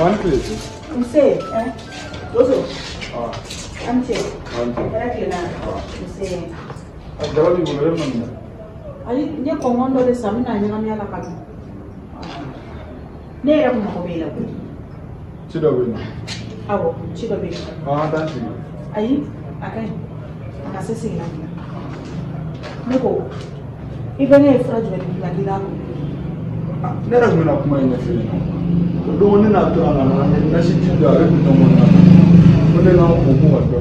One place. You say, eh? Also, Ah. Auntie. Auntie. Correctly now. You say. Agora me vou levar. Aí, dia comando de samina ni ngamia la kabi. Ne era kuma kobela. Chido wena. Awo, chido bela. Ah, danci. Aí, akai. Akasese ina. Neko. Ibene fraju ni la dira ko. Nera mina kuma ina fili. Do woni na to ana na shi tindo are mi tomo na. Woni na ko ko wa to.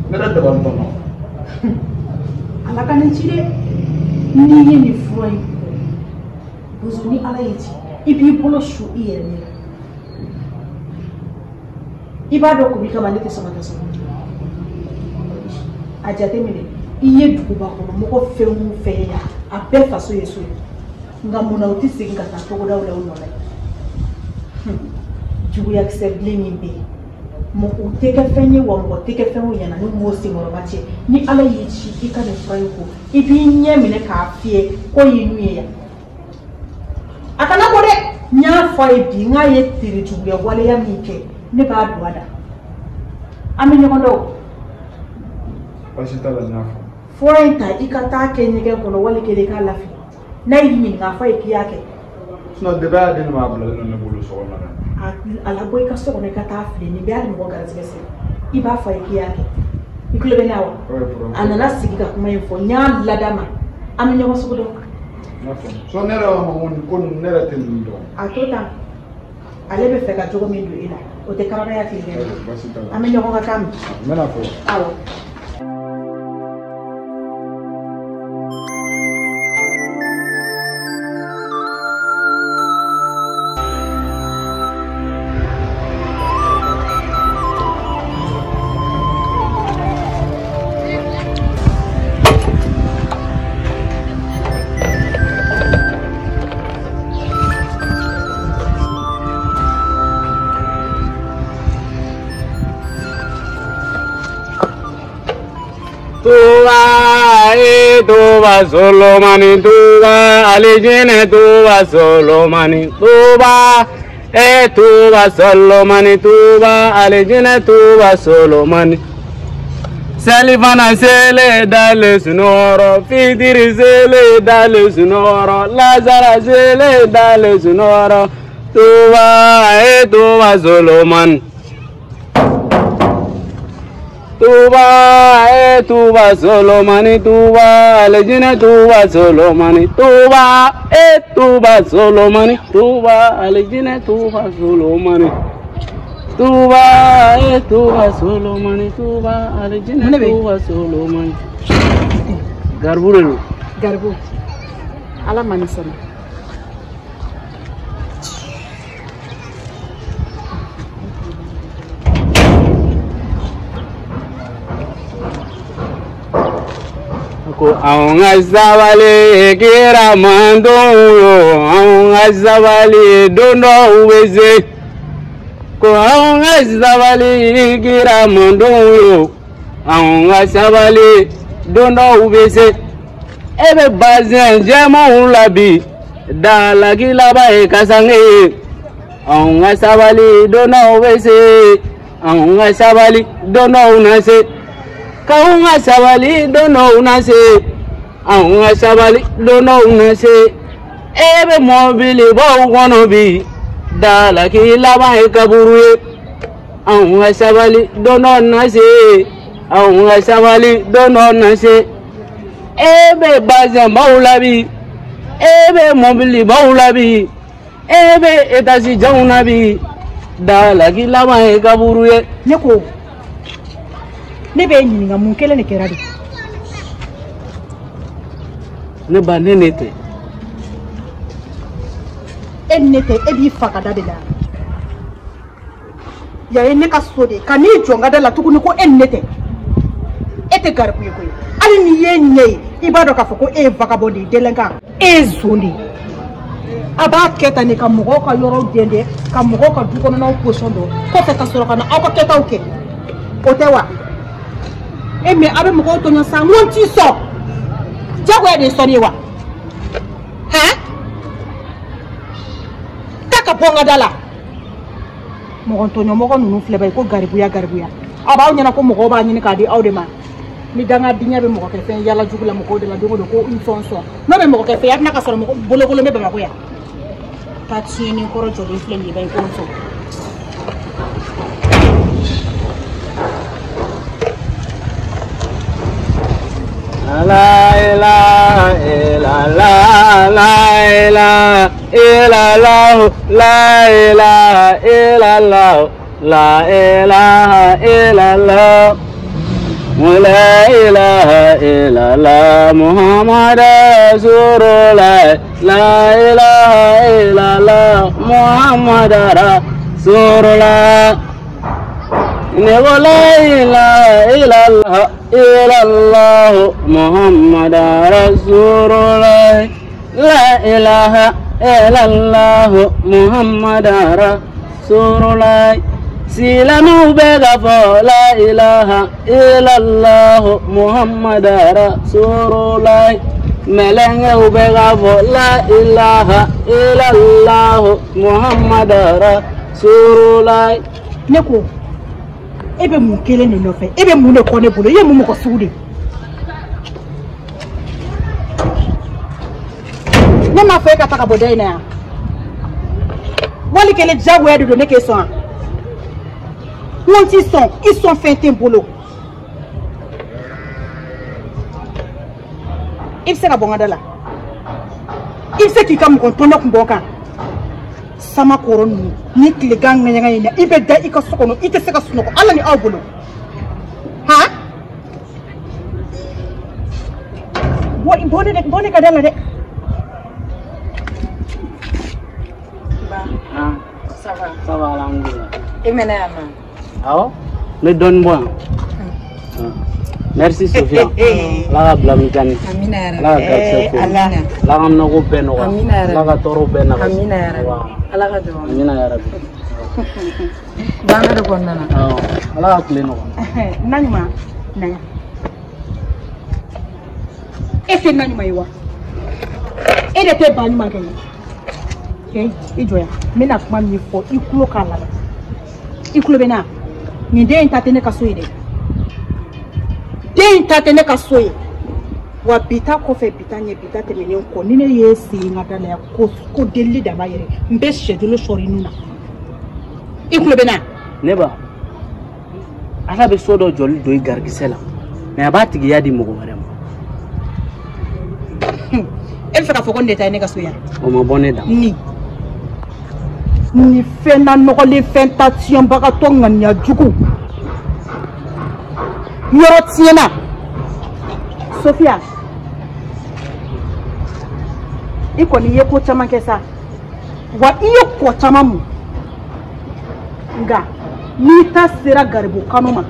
Nera da ban tono. Alaka ne chire ni ni froi. Buzuni ala yiti. Ibi bolo shu iye ni. Ibado ko bi kama leke sama ta sama. Ajate mine iye dukuba ko mo ko fe mu fe ya. Abe faso yeso. Ngamuna utisi ngata to ko dawla uno la. Jugu ya kiseblingi be. Mo uteke fenye wa mo teke fenwe yana no mo si mo bache. Ni ala yichi ika ne froi ko. Ibi nye mine ka fie ko yinu ya. Akana ko de nya fo ebi nga ye tiri jugu ya wale ya mike ne ba duada. Ami nyondo. Pasita la nyafa. Fointa ikata kenyeke kono wale kele ka lafi. Na yini nga fa iki yake. Sino de ba de ma bla no bulu so na. Ala boy ka so ne kata afle ni be ali mo garazibese. Iba fa iki yake. Ikule benawa. Anana sigika kuma info nya ladama. Ami nyogo sugudo. Nafa. So nera ma won ko nera telindo. Atota. Ale be fe ka jogo mi du ila. O te karaba ya kile. Ami nyogo ka kam. Mena fo. Awo. Tuba Solomani tuba alijine tuba Solomani tuba tuba Solomani tuba alijine tuba Solomani Salifana sele dale sunoro fitiri sele dale sunoro Lazara sele dale sunoro tuba Solomani tuba Solomani tuba alijine tuba Solomani tuba Solomani tuba alijine tuba Solomani tuba Solomani tuba alijine tuba Solomani Garbu ala manisana Aunga zawali kira mandungu aunga zawali dondo uweze ko aunga zawali kira mandungu aunga zawali dondo uweze ebe bazen jema ulabi dala kila bae kasange aunga zawali dondo uweze aunga zawali dondo unase Kaunga sabali dono unase, aunga sabali dono unase. Ebe mobili bo gonobi, dala kila bae kaburuye. Aunga sabali dono unase, aunga sabali dono unase. Ebe bazen baulabi, ebe mobili baulabi, ebe etasi jaunabi, dala kila bae kaburuye. Neko. Ne be nyinga mun kele ne kerade ne ba ne nete ennete ebi fakada de la ya ne ka sode kani jonga da la tukuni ko ennete ete garbu ko ali ni yenye ibado ka foko e vagabond delenga e zoni aba keta ne ka mugo ka yoro dende ka mugo ka dukono na position do ko fe ka soro kana aka keta oke otewa eme abe mugo to nya sa wonti so jago e de so ni wa ha taka ponga dala Mogontonyo mogo nunu filɛ ba ko garibuya. A b'aw ɲɛna ko mɔgɔw b'a ɲini k'a di aw de ma. Ni danga diɲɛ bɛ mɔgɔ kɛ fɛn yala jugu la mɔgɔw de la dogo ko n sɔn. N'o bɛ mɔgɔ kɛ fɛn a bɛna ka sɔrɔ mɔgɔ bolokolo bɛ Bamako yan. Ta tiɲɛni kɔrɔ jɔlen filɛ nin ye ba ko n sɔn. La ilaha illallah, la ilaha illallah, la ilaha illallah, la ilaha illallah, la ilaha illallah, Muhammad Rasulullah, la ilaha illallah, Muhammad Rasulullah. La ilaha illallah Muhammad Rasulullah. La ilaha illallah Muhammad Rasulullah. Silamu bega fo la ilaha illallah Muhammad Rasulullah. Melenge bega fo la ilaha illallah Muhammad Rasulullah. Neko ebe mun kelen ne nɔfɛ ebe mun de kɔ ne bolo ye mun mɔgɔ sugu de ne m'a fɔ e ka taga bɔ da in na yan wali kelen jagoya de don ne k'e sɔn n t'i sɔn i sɔn fɛn tɛ n bolo i bɛ se ka bɔ n ka da la i bɛ se k'i ka mɔgɔ tɔnɔ kun bɔ kan sama koro ninnu ni tilegan ŋaɲaŋa in na i bɛ da i ka so kɔnɔ i tɛ se ka sunɔgɔ ala ni aw bolo ha bɔ ne ka da la dɛ Ça va alhamdulillah. i mɛnɛ yan nɔ Awɔ ne dɔɔnin bɔ yan. Merci Sofia. Ala ka bila mitani. amina yarabi Ala ka garisɛgɛ ko. Ala ka minɛko bɛɛ nɔgɔya. Amina yarabi. Ala ka tɔɔrɔ bɛɛ nɔgɔya. amina yarabi ala ka dɔn Amina yarabi. baana de kɔnɔna na Awɔ Ala ka tile nɔgɔya. na ɲuman na e tɛ na ɲuman ye wa e de tɛ ba ɲuman kɛ ye i jɔ yan n bɛna kuma min fɔ i tulo k'a lamɛn i tulo bɛ na nin den in ta tɛ ne ka so ye dɛ den in ta tɛ ne ka so ye wa bi ta kɔfɛ bi ta ɲɛ bi ta tɛmɛnen kɔ ni ne ye sen ka da la yan ko delili dama yɛrɛ n bɛ sɛjolo sɔrɔ i nun na i tulo bɛ na Ne ba Ala bɛ so dɔ jɔli don i garisɛgɛ la mais a b'a tigiya di mɔgɔ wɛrɛ ma. e bɛ fɛ k'a fɔ ko nin de ta ye ne ka so yan O ma bɔ ne da. ni fɛn na nɔgɔlen fɛn ta tiɲɛbagatɔ ŋaniya jugu yɔrɔ tiɲɛna Sofia i kɔni ye ko caman kɛ sa wa i ye kɔ caman mun nka n'i ta sera garibu kanu ma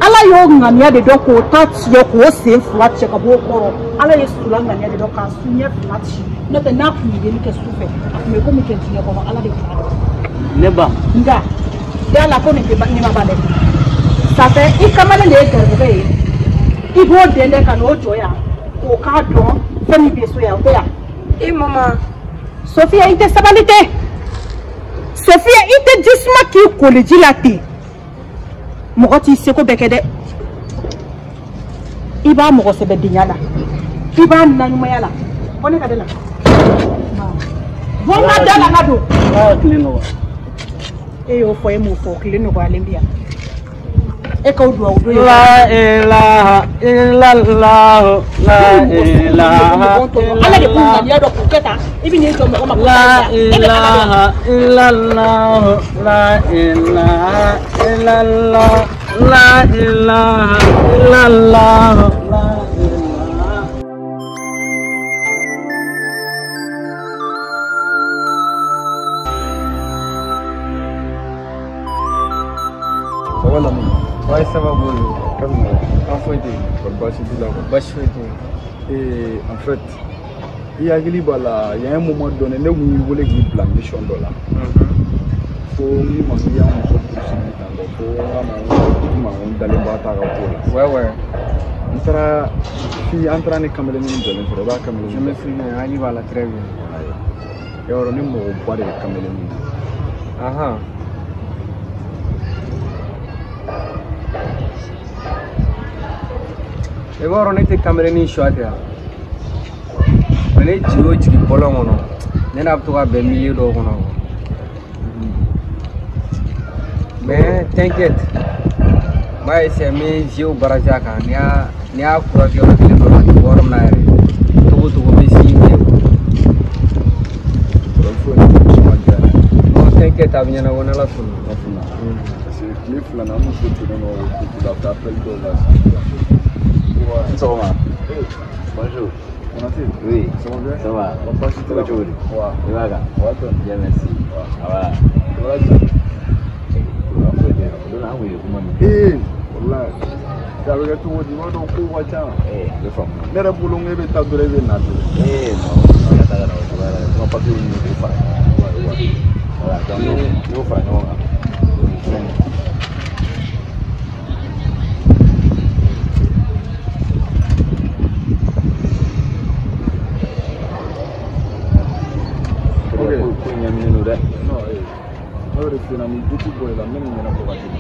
ala y'o ŋaniya de dɔn k'o ta tiɲɛ k'o sen fila cɛ ka bɔ o kɔrɔ ala ye sula ŋaniya de dɔn k'a su ɲɛ fila ci n'o tɛ n'a tun ye denni kɛ su fɛ a tun bɛ komi kɛ diɲɛ kɔnɔ ala de tun b'a dɔn Ne ba nka yala ko nin ma ban dɛ safɛ i kamalen de ye garibukɛ ye i b'o dɛndɛn ka n'o jɔ yan k'o k'a dɔn fɛn min bɛ so yan o tɛ yan i mama Sofia i tɛ sabali tɛ Sofia i tɛ jisuma k'i koli ji la ten mɔgɔ t'i seko bɛɛ kɛ dɛ i b'a mɔgɔ sɛbɛ diɲɛ la i b'a naɲumanya la bɔ ne ka da la bɔ n ka da la ka don Ala ka tile nɔgɔya. e y'o fɔ e m'o fɔ tile nɔgɔyalen bi yan e k'aw dugawu don La ilaha illallah, la ilaha ala de b'u ŋaniya dɔn k'u kɛ tan i bɛ n'i jɔ mɔgɔ ma k'u La k'a diya. E bɛ taga dɔn. ilaha illallah, la ilaha illallah, la ilaha illallah, la ilaha. Wala mun why sababu kama afwede kwa bashi bila bashi en fait il y a un moment donné ne vous voulez qu'il plan mission dollar so ni ma ya mo so ma on d'aller bata ga ouais entra fi entra ne kamele ni jole so ba kamele je me souviens ali bala très bien et oro ni mo boire kamele ni aha e b'a dɔn ne tɛ kamalen ni suwa tɛ yan mais ne jigi o jigi bɔlɔn kɔnɔ ne n'a bɛ to ka bɛn milieu dɔw kɔnɔ mais t'inquiète n b'a essayer n bɛ vieux baraji a kan n'i y'a courage yɔrɔ kelen dɔ la nin bɔ yɔrɔ min na yɛrɛ togo togo n bɛ si in kɛ non t'inquiète a bɛ ɲɛnabɔ n'Ala sɔnna parce que tile fila na an b'u to tonnen dɔ la ka appel dɔw la Sɔgɔma. Bonjour. Konaté. Oui. Ça va bien? Ça va. On passe tout à l'heure. Cogo di? Ouais. I b'a kan? Ouais, toi. Bien, merci. Voilà. Voilà. Don an kun ye kuma min. Wallahi. A bɛ kɛ cogo di? I b'a dɔn kow ka ca. Ne faamu. Ne yɛrɛ bolo n ko e bɛ taa dɔrɔn e bɛ na dɔrɔn. Non, an ka taa ka na o cogoya la. N ka papier ɲini k'o fara ɲɔgɔn kan. Voilà, donc n y'o fara ɲɔgɔn kan. Ko ɲaminen don dɛ. Non, n'o de fina ni du bɔ la n bɛ nin ɲɛnabɔ ka tɛmɛ.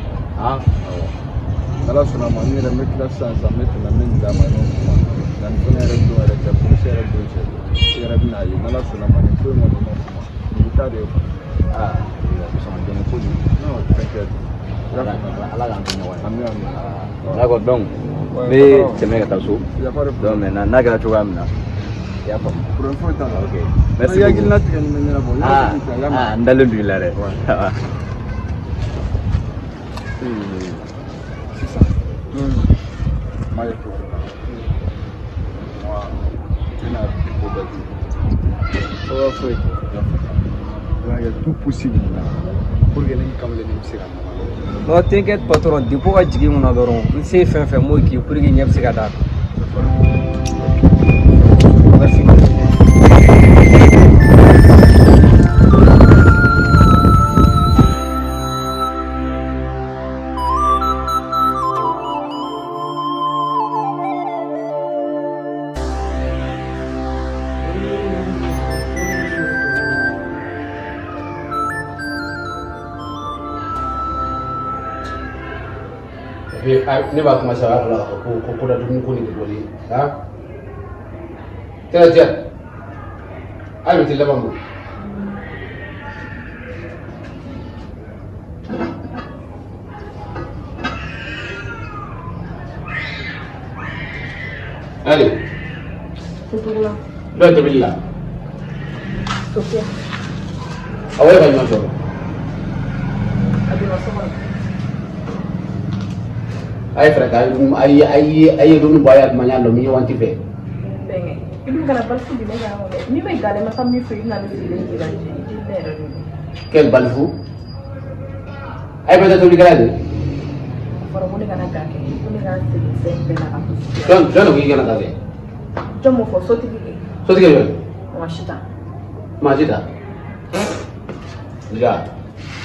N'Ala sɔnna ma n yɛrɛ n bɛ tila sisan n bɛ tɛmɛ n bɛ nin d'a ma ɲɔgɔn kuma nka nin fana yɛrɛ don yɛrɛ cɛ polisi yɛrɛ don cɛ i yɛrɛ bɛ n'a ye n'Ala sɔnna ma nin ko in kɔni ma kuma nin bɛ taa de ye. Sɔn dɔɔni kojugu. Non, t'inquiète. Ala k'an to ɲɔgɔn ye. Ami ami. D'accord, donc n bɛ tɛmɛ ka taa so. Donc maintenant n'a kɛra cogoya min na i y'a faamu. Problème foyi t'a la. Ok. Merci I beaucoup. hakilina tigɛ nin bɛ ɲɛnabɔ. N dalen don i la dɛ. Sisan. M'a ye cogo min na. Moi, je n'ai pas de problème. tɔgɔ foyi tɛ Il y a tout possible pour que les kamalen bɛ se ka nɔgɔya. non t'inquiète patron dépôt ka jigin mun na dɔrɔn n se fɛn fɛn m'o k'i ye pour que ɲɛ bɛ se ka d'a kan. Merci. Ne b'a kuma sa a la ko da dumuni ko ni boli ha tera je ai bi laban go allez Tutula. do to billah Sofia. awai ba ma so Abi masama. ay frata ay do mi boya ma nyalo mi wanti fe Benge. Ibu kana balfu bi ne ga mo. Ni mai gale ma tam mi fi na ni le ni ga ji ji ne ro ni. quel balfou ay ba to ligala Faro mo ne ga na ga ke. Ko ne ga se be na ka. don ko igana kaze Jomo fo soti ki. so tige Mashita. majida ya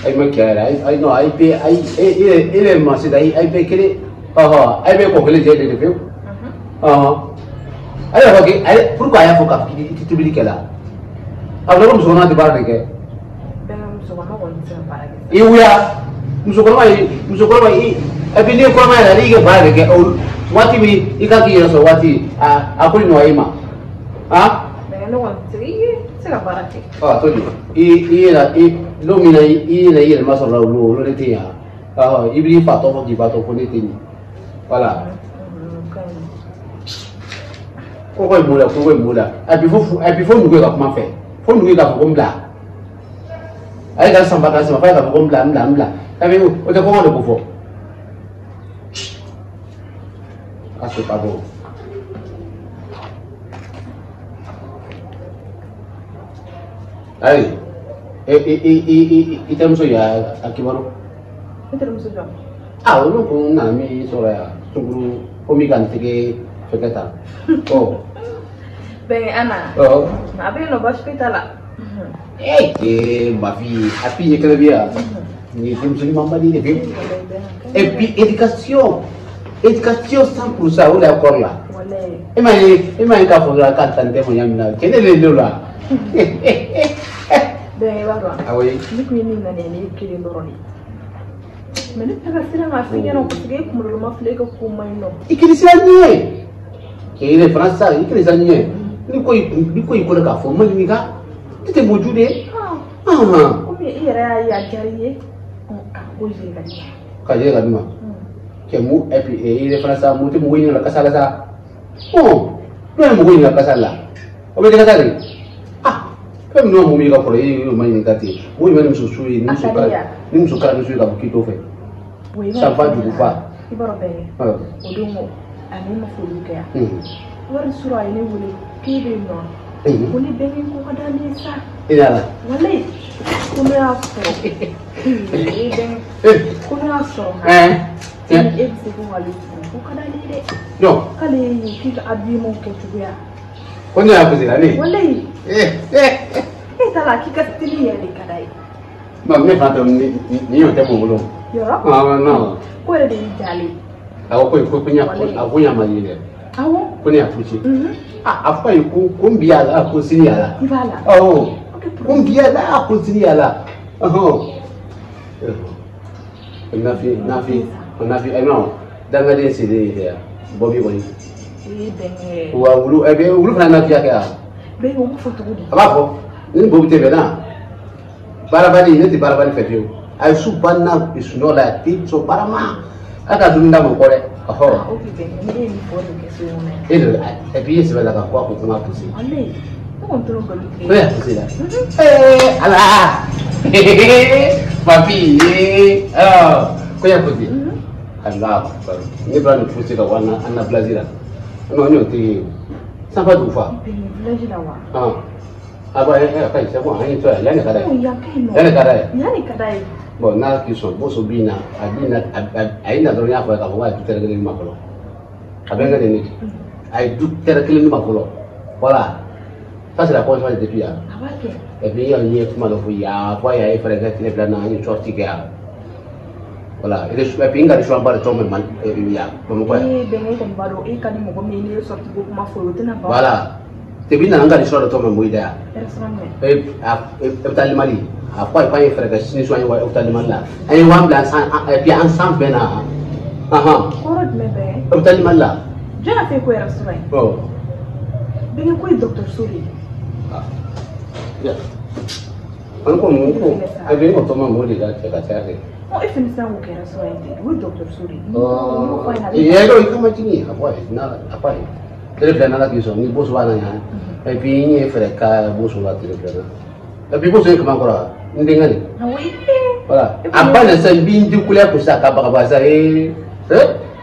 ay ma kera ay no ay pe ay ile masida ay pe kele ay be ko kele je de fe ay ko ke ay pourquoi ay fo ka ti tibili kala ablo ko sona de bar de ke Benge muso ma ko ni se para ke. iwuya muso ko mai ay bi ni ko mai la ri ke bar de ke wati bi ikaki yeso wati akuli no ayima Benge no ko se ga para ke. toji lo mina i ma sɔrɔ lo ne tɛ yan i b'i fa tɔgɔ k'i ba tɔ ko ne tɛ ɲɛ voilà kɔkɔ ye mun la a bi fɔ nugu ye ka kuma fɛ fo nugu ye k'a fɔ ko n bila a ye ka sanba ka sama f'a ye k'a fɔ ko n bila kabi o tɛ kɔngɔ de ko fɔ a se pas bon ayi i terimuso ya a kibaru Itu muso jom. olu ko na mi sɔrɔ yan sunguru ko mi ka n tɛgɛ fɛkɛ tan Benge ana. Na abi no hospital la. ma fille a fille que bien ni terimuso ni mamba ni de fi et puis éducation 100% o la école là Wallahi. imagine k'a fɔ la k'a tan tɛ mo yamina kene le la Benge ba do. ah oui Ni ko ni na ne kiri ndoroni. Mais ne taga sira ma fi yana ko sige ko mo ma fle ko mai no. ikiri sira ni qui est français, il est allié. Ni quoi il connaît qu'à fond, moi, il m'a dit, tu es beau jude. Il y a carrière. Kaje gaduma. Ke mu et puis il est français, mu te mu la kasala sa. Oh, non mu la kasala. O be kasala. Ah, comme nous mu mi ka pour il m'a gâté. Mu même sous ni sous ka ni sous ka ki to fait. Oui, ça va du fa. Ibarobe. Odongo. Ani mafuluka. Wari sura ile wule kibe no. Kuni bengi ko kadani sa. Ila. Wale. Kuni afo. Kuni afo. Ko wali. Ko kadani de. No. Kale yi kika abimo ke tuya. Kuni afo zila ni. Wale. Tala kika tini ya kadai. Ma me fa to ni yo te mo lo. Yo. Ah no. Ko de jali. Awo ko kunya malile. Awo. Kunya fuchi. Afai kumbia la kusini ala. Ibala. Oh. Kumbia la kusini ala. Oh. Nafi no. Danga de sidi ya. Bobi woni. Benge. Wa wulu ebe wulu fana nafi ya ka. Benge wo foto gudi. Abako. Ni bobi tebe na. Barabadi ne ti barabadi fetio. Ay su banna isuno la ti so barama. Aka dunda mo kore. Oh. Et puis c'est là quoi pour comment pousser. Allez. On trouve que oui, pousser là. Eh, ala. Papi. Ah, quoi y a pousser. Allah. Ni pas nous pousser là wana ana blazira. Non, non, tu ça va tout faire. Blazira wa. Ah. Ah bah après c'est bon, hein, toi, là ne kada. Yani kada. Bon, na qui sont beaux sobina, aina do ya ko ka wa du tere ma ko. Abenga de ni. Ai du tere kele ma ko. Voilà. Ça c'est la position de depuis là. Et puis il y a une kuma do ya, quoi ya frère que les plans ni sorti que. Voilà, et je suis pinga de choix de tomber man ya. Comme quoi. Benga ko baro e kadi mo ko mi ni sorti ko kuma fo tena ba. Voilà. Te bina nga de choix de tomber mo ida. Et tali mali. Après, il faut faire si nous soyons au Taliban là. Et on va puis ensemble, ben là. Au Taliban là. Je n'ai fait quoi restaurant. Oh. Ben quoi docteur Souri. Ah. Bien. On comprend. Avec on tombe en mode là, c'est pas ça. On est fini ça au restaurant. Oui docteur Souri. Oh. Il y a donc comment tu dis après, na après. Téléphone là qui sont ni boss va là. Et puis il fait ka boss va téléphone. Et puis boss comment encore ndengani. Oui. Voilà. Apa na sambi ndi kule ko saka baka ça eh.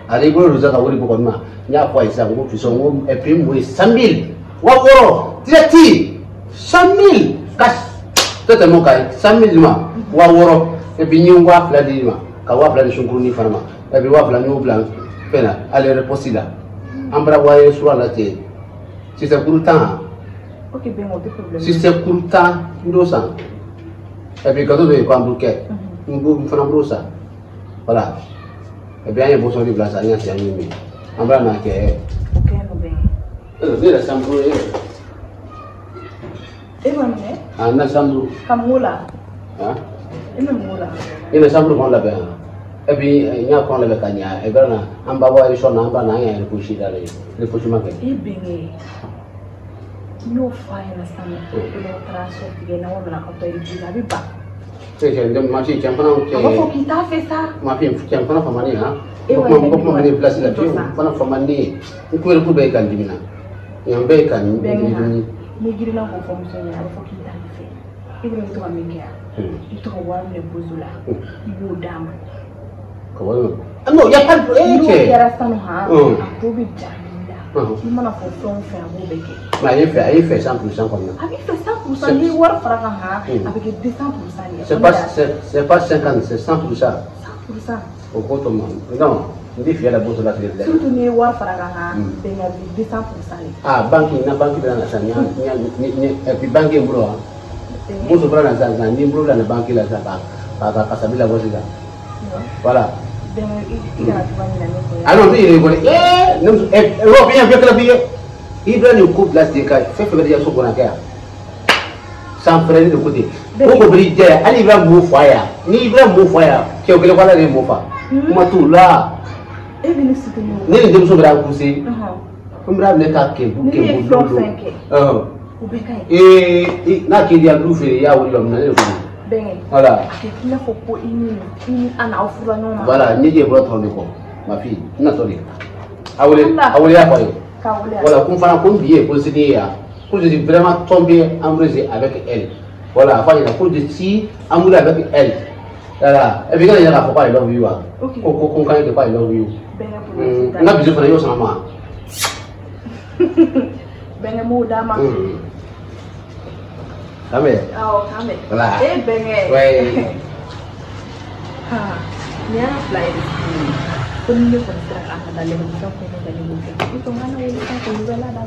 Ari go ruza ka wuri ko ma. Nya kwa isa ngo fiso ngo et puis mo 100,000. Wa woro. Direct 100,000 cash. Tete mo kai 100,000 ma. Wa woro. Et puis ni wa fla di ma. Ka wa fla di shukuru ni farma. Et puis wa fla ni blanc. Pena aller reposer là. Ambra wa yesu la te. Si c'est pour le temps. OK, ben on des problèmes. Si c'est pour le temps, ndo sang. Et puis quand on veut prendre bouquet, on fait un brossa. Voilà. Et bien il y a besoin de place à rien, c'est animé. On va marquer. OK, nous bien. C'est la chambre. Et moi, ah, la chambre. Kamula. Hein? Et le moula. Et la chambre qu'on l'a bien. Et puis il y a qu'on l'a bien. Et bien on va voir les choses, on va aller à coucher dans les couches marquées. Et bien. Yo fire na sana to lo transfer tige na wala ka to iri bi ba c'est que ma fille qui prend ko kita fait ça ma fille qui prend famani ha ko mo ne place la fille prend famani ko ko be kan dimina yambe kan ni ni giri na ko fonction ya ko kita fait et donc to aminga to ko wa ne bozula ibo dam ko wala no ya pas que era sana ha to bi il m'a fait faire un beau béquet. Mais il fait 100% comme ça. Avec le 100%, il y a avec 200%. C'est pas 50, c'est 100%. 100%. Au compte, non, il dit qu'il y a la bourse de la télé. Surtout, il y a 200%. Ah, banque, il y a une banque dans la salle. Et puis, banque est boulot. Bourse de la salle, il y a une boulot dans la banque, là, ça va passer la bourse là. Voilà. Alors, il est volé. Non, bien avec la vie. Il doit nous couper la stéka. Fait faire son bonheur. Sans freiner de côté. Pour briller, allez, va mou foyer. Ni va mou foyer. Qui est voilà les mots pas. Moi tout là. Et venez soutenir. Ni les deux sont là pousser. Combien de cas qui vous n'a qu'il y a bouffé, il y a eu l'homme. Voilà. Voilà, n'y a pas de ma fille, n'a pas de voilà, qu'on fait un combien pour se dire, pour je vraiment tomber amoureux avec elle. Voilà, enfin, il a pour de si amoureux avec elle. Voilà, et bien, il y a pas I love you. Ok, qu'on connaît pas I love you. On a besoin de faire ça, maman. Ben mo dama. Kame. Oh, kame. Voilà. Eh ben. Ouais. Ha. Ni ana fly. Kun ni kon tra ana dalle mo ko ko dalle mo ko. Ito ngana wala ka ko wala daw.